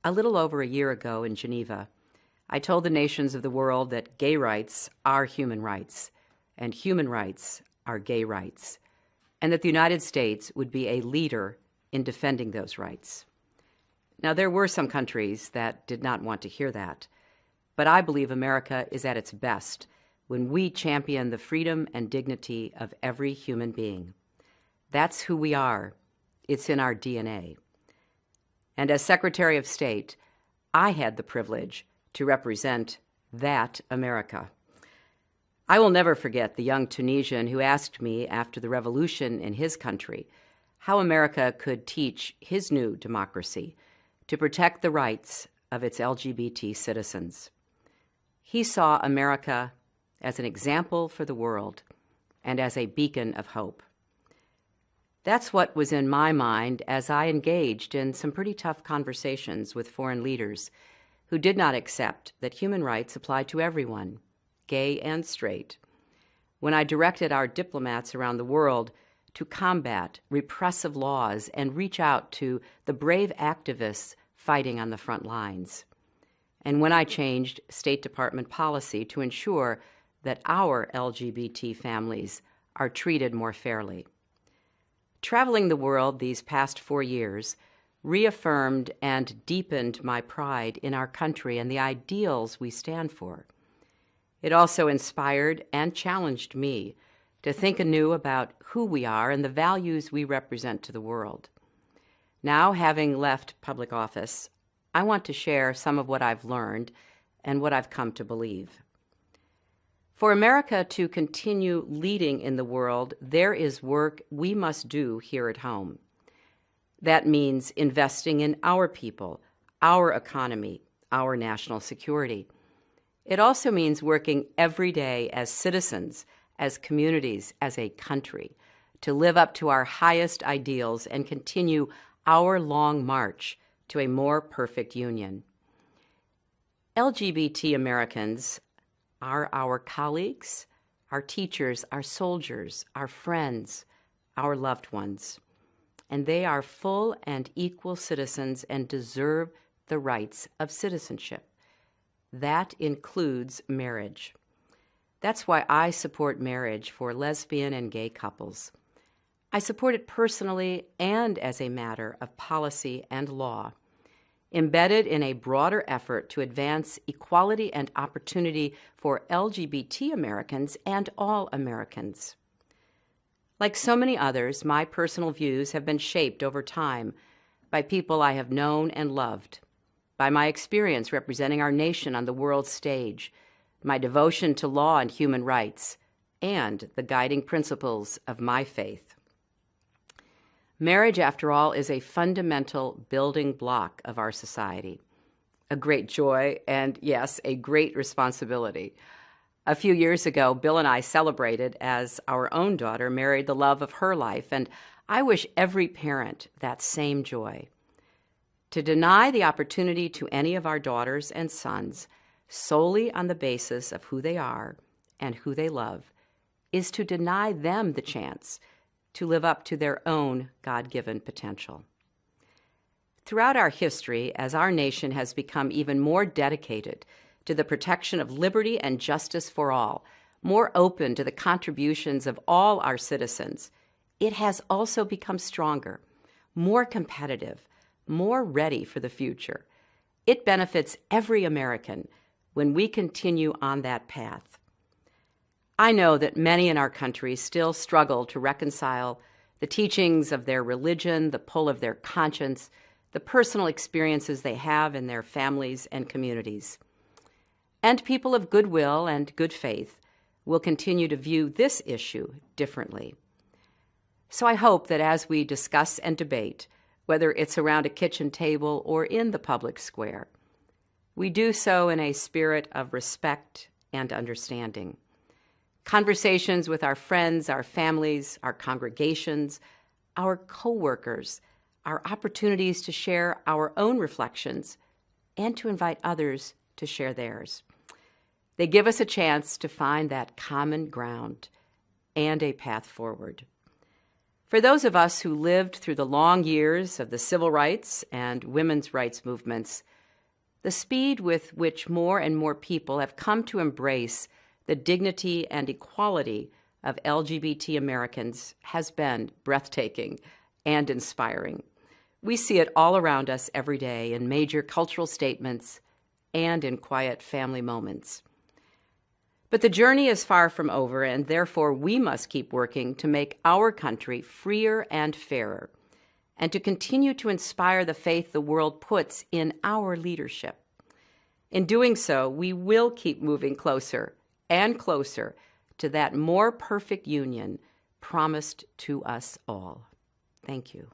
A little over a year ago in Geneva, I told the nations of the world that gay rights are human rights, and human rights are gay rights, and that the United States would be a leader in defending those rights. Now, there were some countries that did not want to hear that, but I believe America is at its best when we champion the freedom and dignity of every human being. That's who we are. It's in our DNA. And as Secretary of State, I had the privilege to represent that America. I will never forget the young Tunisian who asked me after the revolution in his country how America could teach his new democracy to protect the rights of its LGBT citizens. He saw America as an example for the world and as a beacon of hope. That's what was in my mind as I engaged in some pretty tough conversations with foreign leaders who did not accept that human rights apply to everyone, gay and straight, when I directed our diplomats around the world to combat repressive laws and reach out to the brave activists fighting on the front lines, and when I changed State Department policy to ensure that our LGBT families are treated more fairly. Traveling the world these past 4 years reaffirmed and deepened my pride in our country and the ideals we stand for. It also inspired and challenged me to think anew about who we are and the values we represent to the world. Now, having left public office, I want to share some of what I've learned and what I've come to believe. For America to continue leading in the world, there is work we must do here at home. That means investing in our people, our economy, our national security. It also means working every day as citizens, as communities, as a country, to live up to our highest ideals and continue our long march to a more perfect union. LGBT Americans are our colleagues, our teachers, our soldiers, our friends, our loved ones. And they are full and equal citizens and deserve the rights of citizenship. That includes marriage. That's why I support marriage for lesbian and gay couples. I support it personally and as a matter of policy and law, embedded in a broader effort to advance equality and opportunity for LGBT Americans and all Americans. Like so many others, my personal views have been shaped over time by people I have known and loved, by my experience representing our nation on the world stage, my devotion to law and human rights, and the guiding principles of my faith. Marriage, after all, is a fundamental building block of our society, a great joy and, yes, a great responsibility. A few years ago, Bill and I celebrated as our own daughter married the love of her life, and I wish every parent that same joy. To deny the opportunity to any of our daughters and sons solely on the basis of who they are and who they love is to deny them the chance to live up to their own God-given potential. Throughout our history, as our nation has become even more dedicated to the protection of liberty and justice for all, more open to the contributions of all our citizens, it has also become stronger, more competitive, more ready for the future. It benefits every American when we continue on that path. I know that many in our country still struggle to reconcile the teachings of their religion, the pull of their conscience, the personal experiences they have in their families and communities. And people of goodwill and good faith will continue to view this issue differently. So I hope that as we discuss and debate, whether it's around a kitchen table or in the public square, we do so in a spirit of respect and understanding. Conversations with our friends, our families, our congregations, our co-workers, our opportunities to share our own reflections and to invite others to share theirs. They give us a chance to find that common ground and a path forward. For those of us who lived through the long years of the civil rights and women's rights movements, The speed with which more and more people have come to embrace the dignity and equality of LGBT Americans has been breathtaking and inspiring. We see it all around us every day in major cultural statements and in quiet family moments. But the journey is far from over, and therefore we must keep working to make our country freer and fairer, and to continue to inspire the faith the world puts in our leadership. In doing so, we will keep moving closer and closer to that more perfect union promised to us all. Thank you.